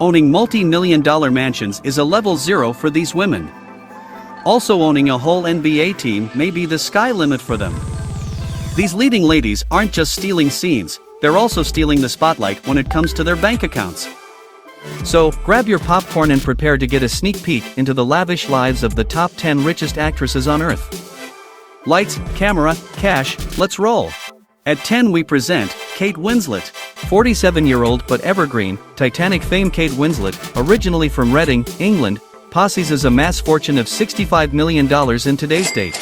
Owning multi-million-dollar mansions is a level zero for these women. Also, owning a whole NBA team may be the sky limit for them. These leading ladies aren't just stealing scenes, they're also stealing the spotlight when it comes to their bank accounts. So, grab your popcorn and prepare to get a sneak peek into the lavish lives of the top 10 richest actresses on earth. Lights, camera, cash, let's roll. At 10 we present Kate Winslet. 47-year-old but evergreen, Titanic fame Kate Winslet, originally from Reading, England, possesses a mass fortune of $65 million in today's date.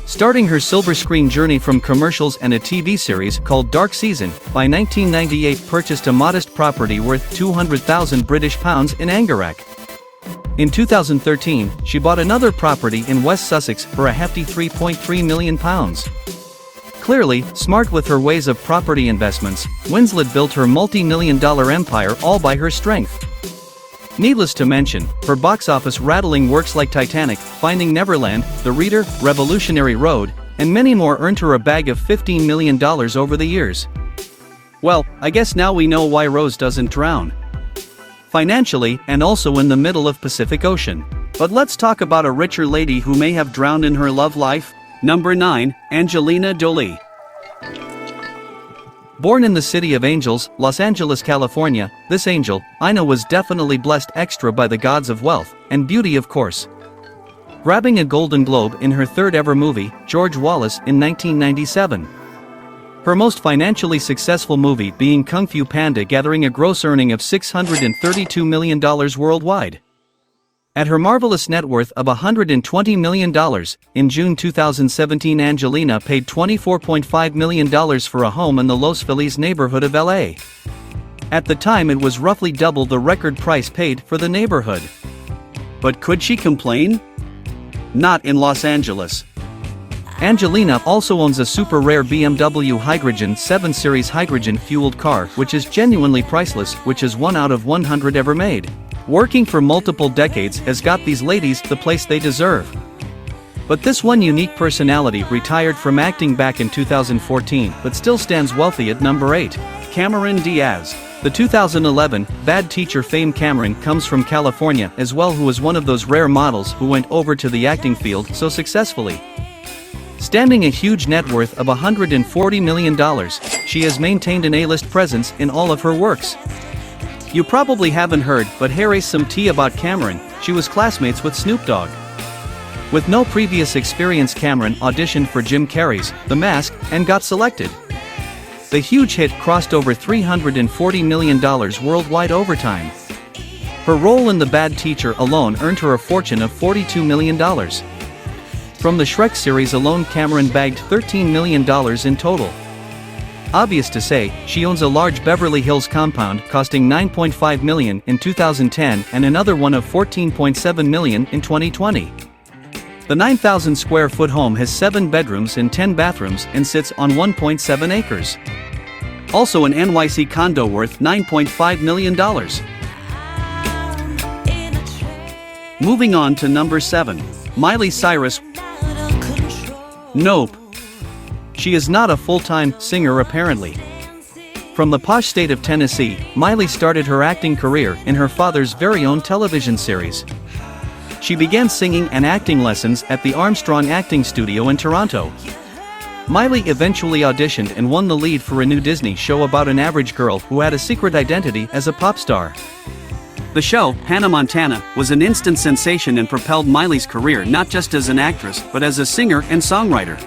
Starting her silver screen journey from commercials and a TV series called Dark Season, by 1998 purchased a modest property worth £200,000 British pounds in Angerac. In 2013, she bought another property in West Sussex for a hefty £3.3 million. Clearly, smart with her ways of property investments, Winslet built her multi-million-dollar empire all by her strength. Needless to mention, her box office rattling works like Titanic, Finding Neverland, The Reader, Revolutionary Road, and many more earned her a bag of $15 million over the years. Well, I guess now we know why Rose doesn't drown. Financially, and also in the middle of Pacific Ocean. But let's talk about a richer lady who may have drowned in her love life. Number 9, Angelina Jolie. Born in the City of Angels, Los Angeles, California, this angel, Ina, was definitely blessed extra by the gods of wealth, and beauty of course. Grabbing a Golden Globe in her third ever movie, George Wallace, in 1997. Her most financially successful movie being Kung Fu Panda, gathering a gross earning of $632 million worldwide. At her marvelous net worth of $120 million, in June 2017 Angelina paid $24.5 million for a home in the Los Feliz neighborhood of LA. At the time it was roughly double the record price paid for the neighborhood. But could she complain? Not in Los Angeles. Angelina also owns a super rare BMW Hydrogen 7 Series hydrogen-fueled car, which is genuinely priceless, which is 1 out of 100 ever made. Working for multiple decades has got these ladies the place they deserve. But this one unique personality retired from acting back in 2014 but still stands wealthy at number 8. Cameron Diaz. The 2011 Bad Teacher fame Cameron comes from California as well, who was one of those rare models who went over to the acting field so successfully. Standing a huge net worth of $140 million, she has maintained an A-list presence in all of her works. You probably haven't heard, but here is some tea about Cameron. She was classmates with Snoop Dogg. With no previous experience, Cameron auditioned for Jim Carrey's The Mask and got selected. The huge hit crossed over $340 million worldwide over time. Her role in The Bad Teacher alone earned her a fortune of $42 million. From the Shrek series alone, Cameron bagged $13 million in total. Obvious to say, she owns a large Beverly Hills compound costing $9.5 million in 2010 and another one of $14.7 million in 2020. The 9,000 square foot home has 7 bedrooms and 10 bathrooms and sits on 1.7 acres. Also an NYC condo worth $9.5 million. Moving on to number 7. Miley Cyrus. Nope. She is not a full-time singer apparently. From the posh state of Tennessee, Miley started her acting career in her father's very own television series. She began singing and acting lessons at the Armstrong Acting Studio in Toronto. Miley eventually auditioned and won the lead for a new Disney show about an average girl who had a secret identity as a pop star. The show, Hannah Montana, was an instant sensation and propelled Miley's career not just as an actress but as a singer and songwriter.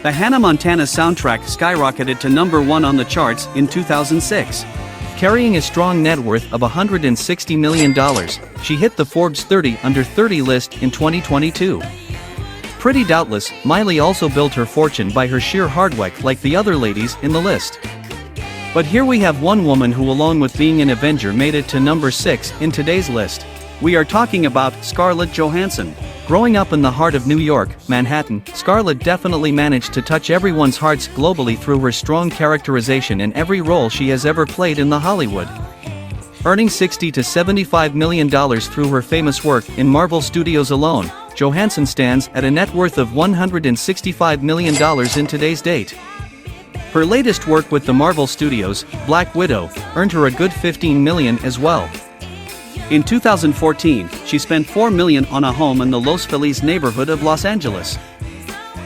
The Hannah Montana soundtrack skyrocketed to number 1 on the charts in 2006. Carrying a strong net worth of $160 million, she hit the Forbes 30 Under 30 list in 2022. Pretty doubtless, Miley also built her fortune by her sheer hard work like the other ladies in the list. But here we have one woman who, along with being an Avenger, made it to number 6 in today's list. We are talking about Scarlett Johansson. Growing up in the heart of New York, Manhattan, Scarlett definitely managed to touch everyone's hearts globally through her strong characterization in every role she has ever played in the Hollywood. Earning $60 to $75 million through her famous work in Marvel Studios alone, Johansson stands at a net worth of $165 million in today's date. Her latest work with the Marvel Studios, Black Widow, earned her a good $15 million as well. In 2014, she spent $4 million on a home in the Los Feliz neighborhood of Los Angeles.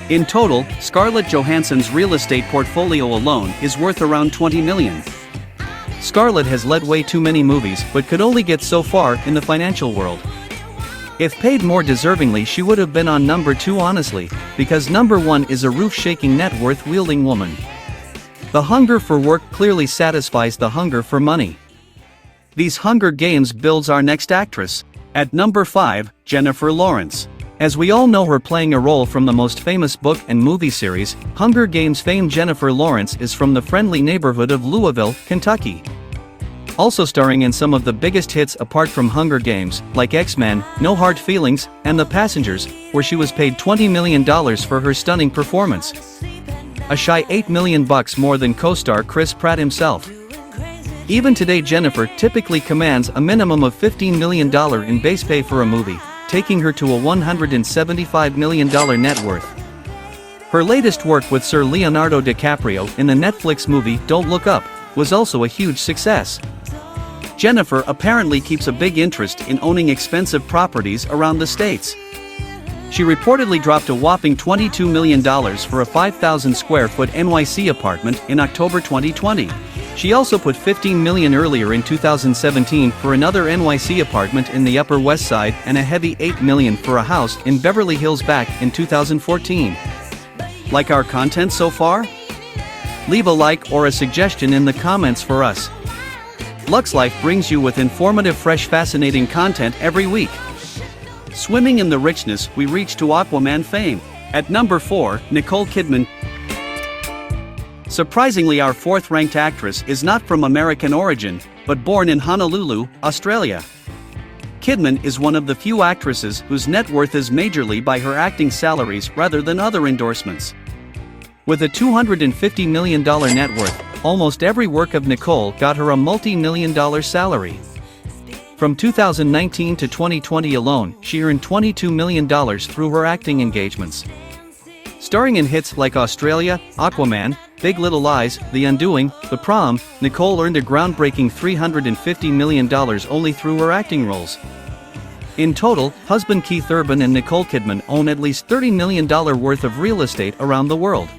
In total, Scarlett Johansson's real estate portfolio alone is worth around $20 million. Scarlett has led way too many movies but could only get so far in the financial world. If paid more deservingly, she would have been on number 2 honestly, because number 1 is a roof-shaking net worth wielding woman. The hunger for work clearly satisfies the hunger for money. These Hunger Games builds our next actress. At number 5, Jennifer Lawrence. As we all know her playing a role from the most famous book and movie series, Hunger Games fame, Jennifer Lawrence is from the friendly neighborhood of Louisville, Kentucky. Also starring in some of the biggest hits apart from Hunger Games, like X-Men, No Hard Feelings, and The Passengers, where she was paid $20 million for her stunning performance. A shy $8 million more than co-star Chris Pratt himself. Even today, Jennifer typically commands a minimum of $15 million in base pay for a movie, taking her to a $175 million net worth. Her latest work with Sir Leonardo DiCaprio in the Netflix movie Don't Look Up was also a huge success. Jennifer apparently keeps a big interest in owning expensive properties around the States. She reportedly dropped a whopping $22 million for a 5,000 square foot NYC apartment in October 2020. She also put $15 million earlier in 2017 for another NYC apartment in the Upper West Side and a heavy $8 million for a house in Beverly Hills back in 2014. Like our content so far? Leave a like or a suggestion in the comments for us. LuxeLyfe brings you with informative, fresh, fascinating content every week. Swimming in the richness, we reach to Aquaman fame. At number 4, Nicole Kidman. Surprisingly, our 4th-ranked actress is not from American origin, but born in Honolulu, Australia. Kidman is one of the few actresses whose net worth is majorly by her acting salaries rather than other endorsements. With a $250 million net worth, almost every work of Nicole got her a multi-million-dollar salary. From 2019 to 2020 alone, she earned $22 million through her acting engagements. Starring in hits like Australia, Aquaman, Big Little Lies, The Undoing, The Prom, Nicole earned a groundbreaking $350 million only through her acting roles. In total, husband Keith Urban and Nicole Kidman own at least $30 million worth of real estate around the world.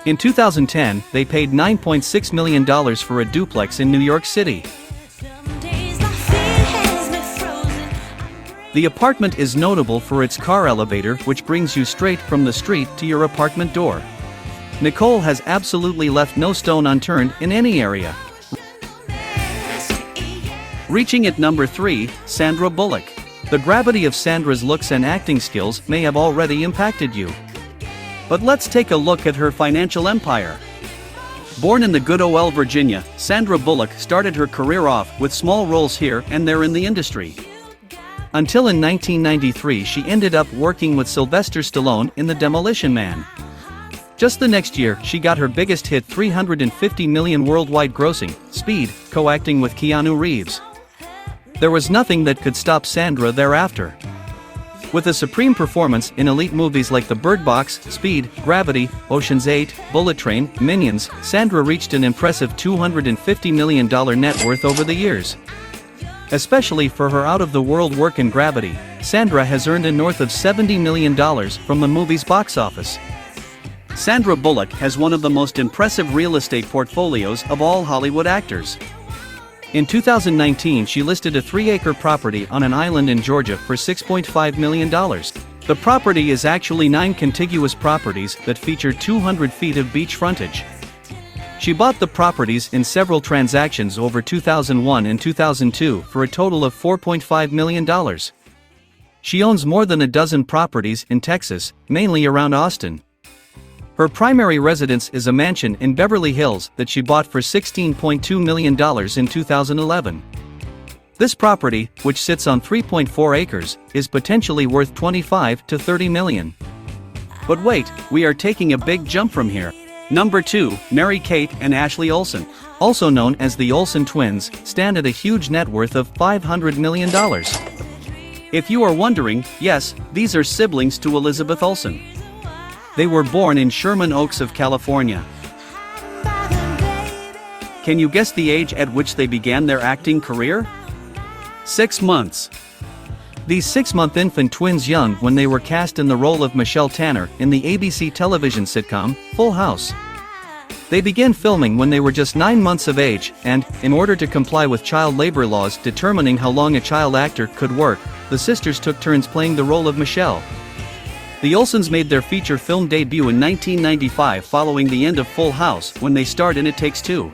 In 2010, they paid $9.6 million for a duplex in New York City. The apartment is notable for its car elevator, which brings you straight from the street to your apartment door. Nicole has absolutely left no stone unturned in any area. Reaching at number 3, Sandra Bullock. The gravity of Sandra's looks and acting skills may have already impacted you. But let's take a look at her financial empire. Born in the good old Virginia, Sandra Bullock started her career off with small roles here and there in the industry. Until in 1993 she ended up working with Sylvester Stallone in The Demolition Man. Just the next year, she got her biggest hit, $350 million worldwide grossing, Speed, co-acting with Keanu Reeves. There was nothing that could stop Sandra thereafter. With a supreme performance in elite movies like The Bird Box, Speed, Gravity, Ocean's 8, Bullet Train, Minions, Sandra reached an impressive $250 million net worth over the years. Especially for her out-of-the-world work in Gravity, Sandra has earned a north of $70 million from the movie's box office. Sandra Bullock has one of the most impressive real estate portfolios of all Hollywood actors. In 2019, she listed a 3-acre property on an island in Georgia for $6.5 million. The property is actually 9 contiguous properties that feature 200 feet of beach frontage. She bought the properties in several transactions over 2001 and 2002 for a total of $4.5 million. She owns more than a dozen properties in Texas, mainly around Austin. Her primary residence is a mansion in Beverly Hills that she bought for $16.2 million in 2011. This property, which sits on 3.4 acres, is potentially worth $25 to $30 million. But wait, we are taking a big jump from here. Number 2, Mary Kate and Ashley Olsen, also known as the Olsen twins, stand at a huge net worth of $500 million. If you are wondering, yes, these are siblings to Elizabeth Olsen. They were born in Sherman Oaks of California. Can you guess the age at which they began their acting career? 6 months. These 6-month infant twins young when they were cast in the role of Michelle Tanner in the ABC television sitcom, Full House. They began filming when they were just 9 months of age, and, in order to comply with child labor laws determining how long a child actor could work, the sisters took turns playing the role of Michelle. The Olsens made their feature film debut in 1995 following the end of Full House when they starred in It Takes Two.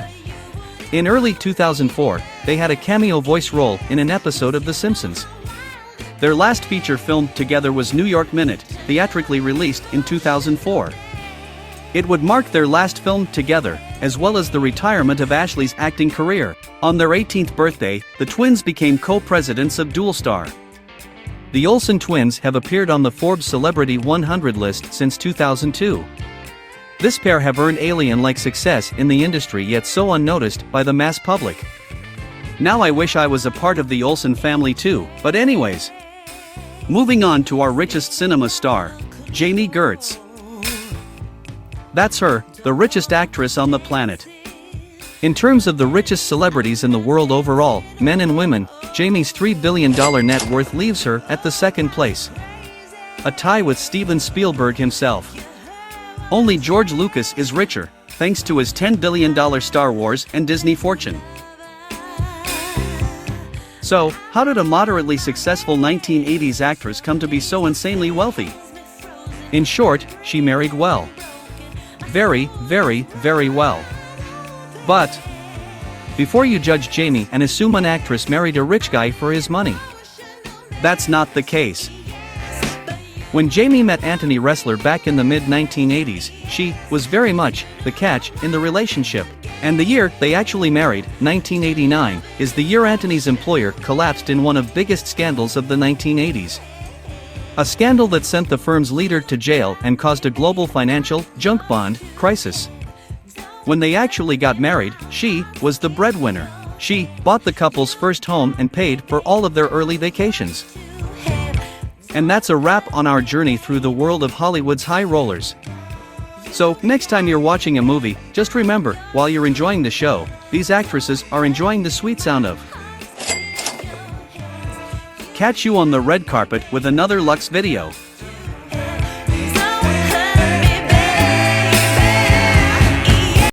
In early 2004, they had a cameo voice role in an episode of The Simpsons. Their last feature film together was New York Minute, theatrically released in 2004. It would mark their last film together, as well as the retirement of Ashley's acting career. On their 18th birthday, the twins became co-presidents of Dual Star. The Olsen twins have appeared on the Forbes Celebrity 100 list since 2002. This pair have earned alien-like success in the industry yet so unnoticed by the mass public. Now I wish I was a part of the Olsen family too, but anyways. Moving on to our richest cinema star, Jami Gertz. That's her, the richest actress on the planet. In terms of the richest celebrities in the world overall, men and women, Jami's $3 billion net worth leaves her at the second place. A tie with Steven Spielberg himself. Only George Lucas is richer, thanks to his $10 billion Star Wars and Disney fortune. So, how did a moderately successful 1980s actress come to be so insanely wealthy? In short, she married well. Very, very, very well. But before you judge Jami and assume an actress married a rich guy for his money. That's not the case. When Jami met Anthony Ressler back in the mid-1980s, she was very much the catch in the relationship. And the year they actually married, 1989, is the year Anthony's employer collapsed in one of the biggest scandals of the 1980s. A scandal that sent the firm's leader to jail and caused a global financial junk bond crisis. When they actually got married, she was the breadwinner. She bought the couple's first home and paid for all of their early vacations. And that's a wrap on our journey through the world of Hollywood's high rollers. So, next time you're watching a movie, just remember, while you're enjoying the show, these actresses are enjoying the sweet sound of. Catch you on the red carpet with another Lux video.